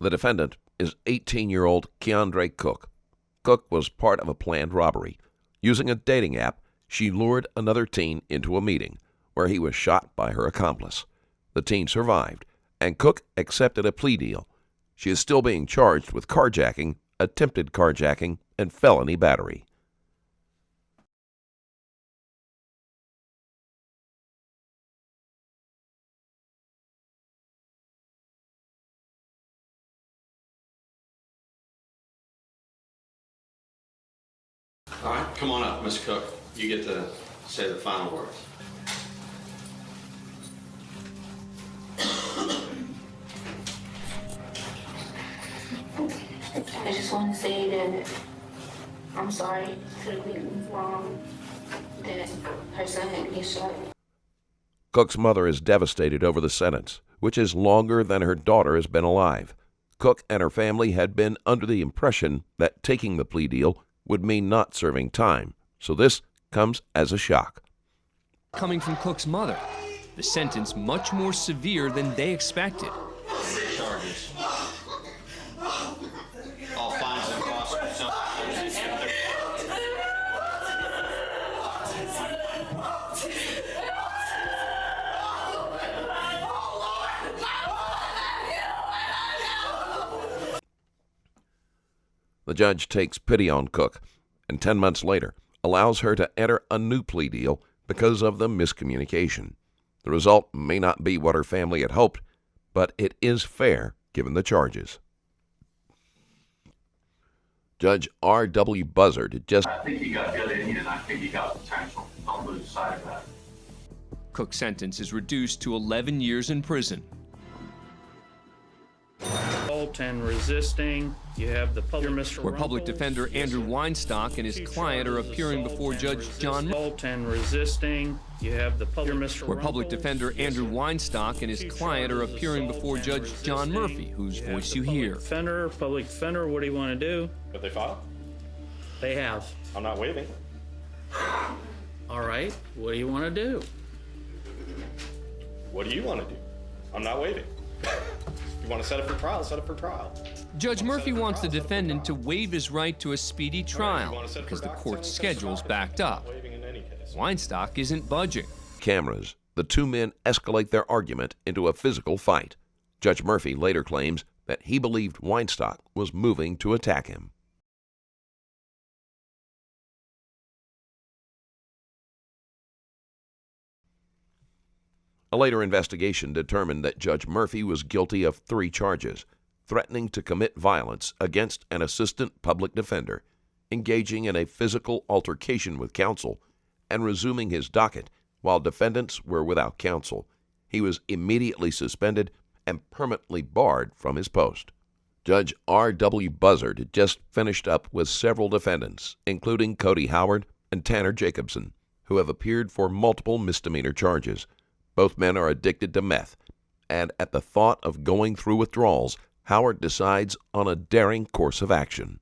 The defendant is 18-year-old KyAndrea Cook. Cook was part of a planned robbery. Using a dating app, she lured another teen into a meeting where he was shot by her accomplice. The teen survived, and Cook accepted a plea deal. She is still being charged with carjacking, attempted carjacking, and felony battery. All right, come on up, Miss Cook. You get to say the final words. I just want to say that I'm sorry for the wrong that her son had to get shot. Cook's mother is devastated over the sentence, which is longer than her daughter has been alive. Cook and her family had been under the impression that taking the plea deal would mean not serving time, so this comes as a shock. Coming from Cook's mother, the sentence much more severe than they expected. Charges. All fines and costs. The judge takes pity on Cook and 10 months later allows her to enter a new plea deal because of the miscommunication. The result may not be what her family had hoped, but it is fair given the charges. Judge R.W. Buzzard just... I think he got good in you, and I think he got potential. Don't lose sight of that. Cook's sentence is reduced to 11 years in prison. Assault and resisting. You have the public, Mr. Where public Rumples. defender Andrew Weinstock and his client are appearing before Judge John. Assault and resisting. You have the public, Mr. Where public Rumples. defender Andrew Weinstock and his client are appearing before Judge John Murphy, whose voice you hear. Public defender, what do you want to do? But they filed. They have. I'm not waiving. All right, what do you want to do? What do you want to do? I'm not waiving. You want to set it for trial, set it for trial. Judge Murphy wants the defendant to waive his right to a speedy trial because the court's schedule's backed up. Waiving in any case. Weinstock isn't budging. Cameras, the two men escalate their argument into a physical fight. Judge Murphy later claims that he believed Weinstock was moving to attack him. A later investigation determined that Judge Murphy was guilty of 3 charges: threatening to commit violence against an assistant public defender, engaging in a physical altercation with counsel, and resuming his docket while defendants were without counsel. He was immediately suspended and permanently barred from his post. Judge R.W. Buzzard had just finished up with several defendants, including Cody Howard and Tanner Jacobson, who have appeared for multiple misdemeanor charges. Both men are addicted to meth, and at the thought of going through withdrawals, Howard decides on a daring course of action.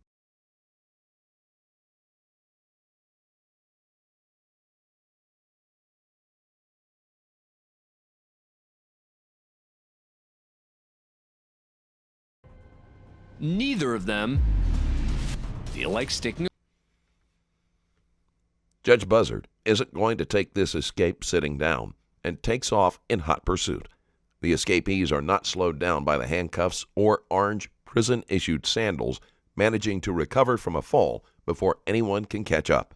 Neither of them feel like sticking. Judge Buzzard isn't going to take this escape sitting down and takes off in hot pursuit. The escapees are not slowed down by the handcuffs or orange prison-issued sandals, managing to recover from a fall before anyone can catch up.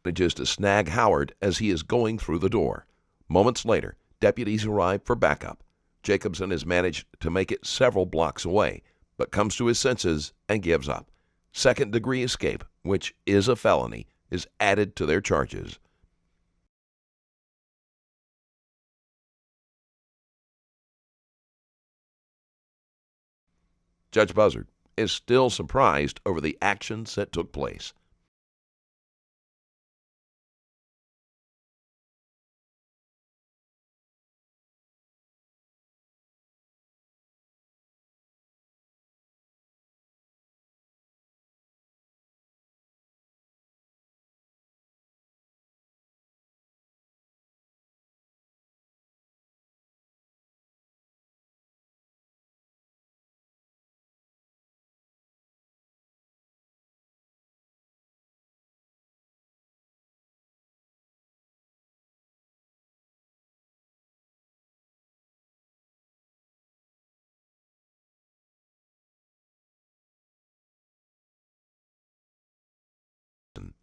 Manages to snag Howard as he is going through the door. Moments later, deputies arrive for backup. Jacobson has managed to make it several blocks away, but comes to his senses and gives up. Second-degree escape, which is a felony, is added to their charges. Judge Buzzard is still surprised over the actions that took place.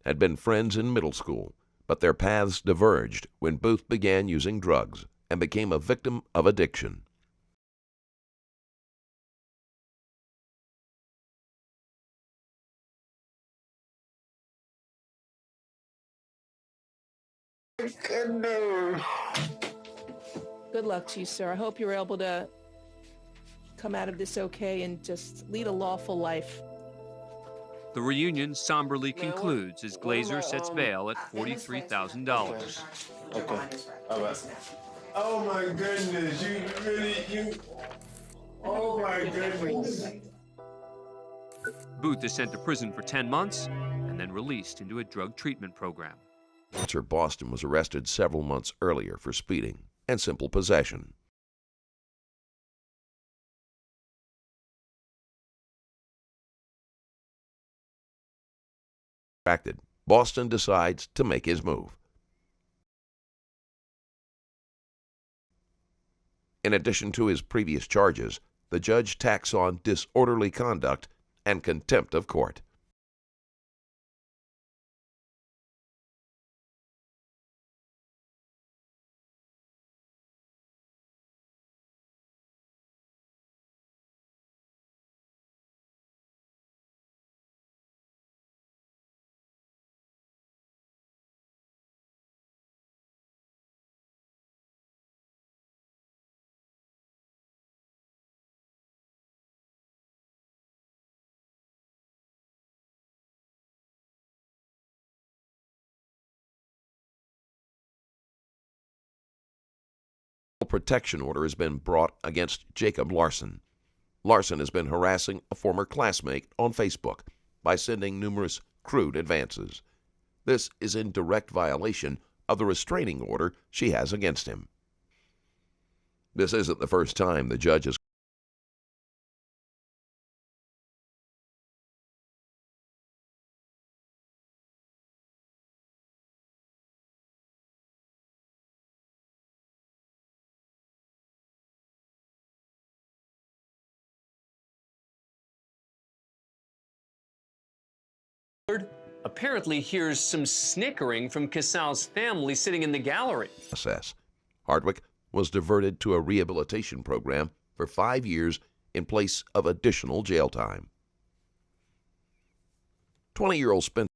had been friends in middle school, but their paths diverged when Booth began using drugs and became a victim of addiction. Good luck to you, sir. I hope you're able to come out of this okay and just lead a lawful life. The reunion somberly concludes as Glazer sets bail at $43,000. Okay. All right. Oh my goodness, oh my goodness. Booth is sent to prison for 10 months and then released into a drug treatment program. Sir Boston was arrested several months earlier for speeding and simple possession. Boston decides to make his move. In addition to his previous charges, the judge tacks on disorderly conduct and contempt of court. Protection order has been brought against Jacob Larson. Larson has been harassing a former classmate on Facebook by sending numerous crude advances. This is in direct violation of the restraining order she has against him. This isn't the first time the judge has Apparently hears some snickering from Casal's family sitting in the gallery. process. Hardwick was diverted to a rehabilitation program for 5 years in place of additional jail time. 20-year-old Spencer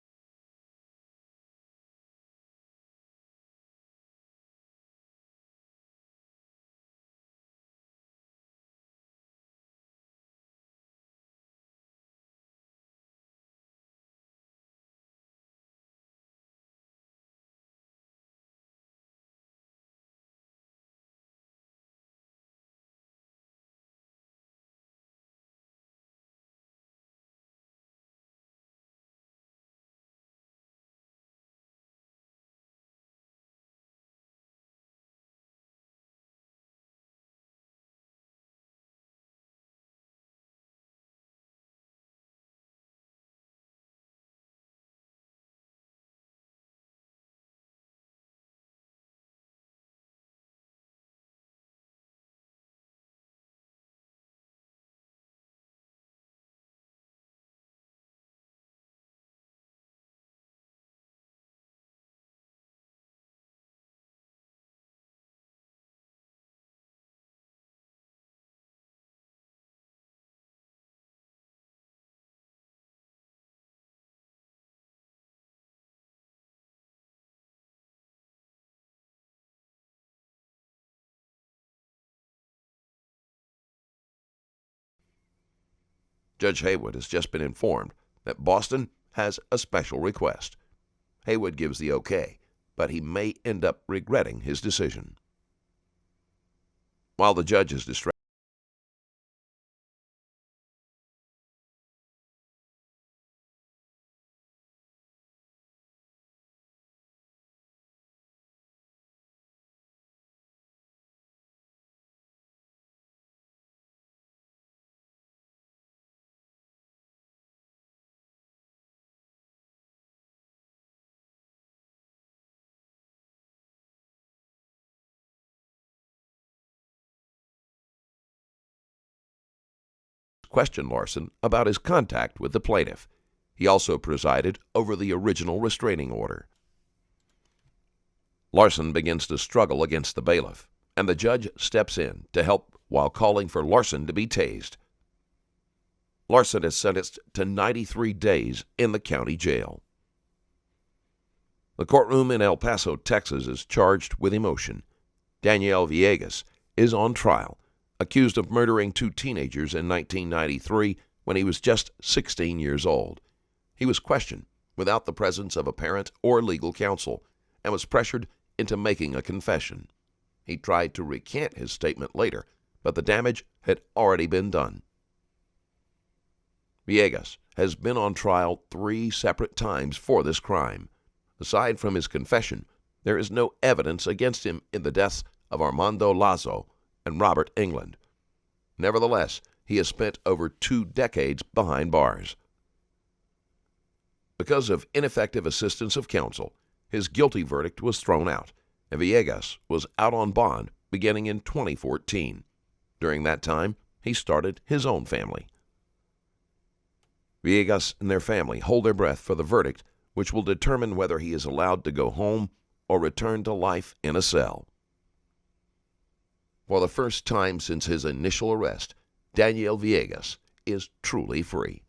Judge Haywood has just been informed that Boston has a special request. Haywood gives the okay, but he may end up regretting his decision. While the judge is distracted, questioned Larson about his contact with the plaintiff. He also presided over the original restraining order. Larson begins to struggle against the bailiff, and the judge steps in to help while calling for Larson to be tased. Larson is sentenced to 93 days in the county jail. The courtroom in El Paso, Texas is charged with emotion. Daniel Villegas is on trial, accused of murdering 2 teenagers in 1993 when he was just 16 years old. He was questioned without the presence of a parent or legal counsel and was pressured into making a confession. He tried to recant his statement later, but the damage had already been done. Villegas has been on trial 3 separate times for this crime. Aside from his confession, there is no evidence against him in the deaths of Armando Lazo and Robert England. Nevertheless, he has spent over 2 decades behind bars. Because of ineffective assistance of counsel, his guilty verdict was thrown out, and Villegas was out on bond beginning in 2014. During that time, he started his own family. Villegas and their family hold their breath for the verdict, which will determine whether he is allowed to go home or return to life in a cell. For the first time since his initial arrest, Daniel Villegas is truly free.